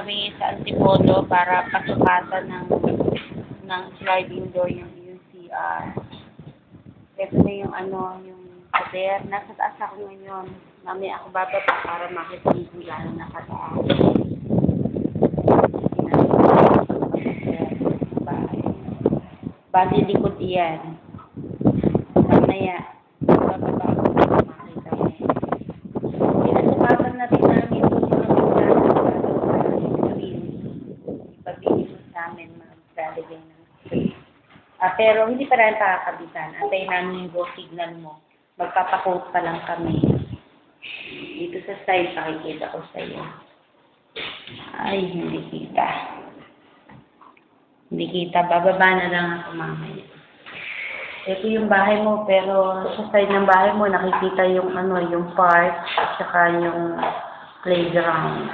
kami sa Antipolo para pasukatan ng sliding door yung CR. Ito na yung yung pader. Nasa taas ako ngayon. Mamaya ako bababa para makita yung kung gano'n nakataas. Bali likod iyan. Mamaya, bababa ako para makita mo. Pinasukatan na rin namin yung mga screen. Ipabili mo sa amin maglalagay ng screen. Pero hindi pa rin pakakabitan. Antayin namin yung go signal mo. Magpapakote pa lang kami. Dito sa side, pakikita ko sa iyo. Ay, hindi kita. Hindi kita. Bababa na lang ako mamaya. Ito yung bahay mo, pero sa side ng bahay mo, nakikita yung yung park at saka yung playground.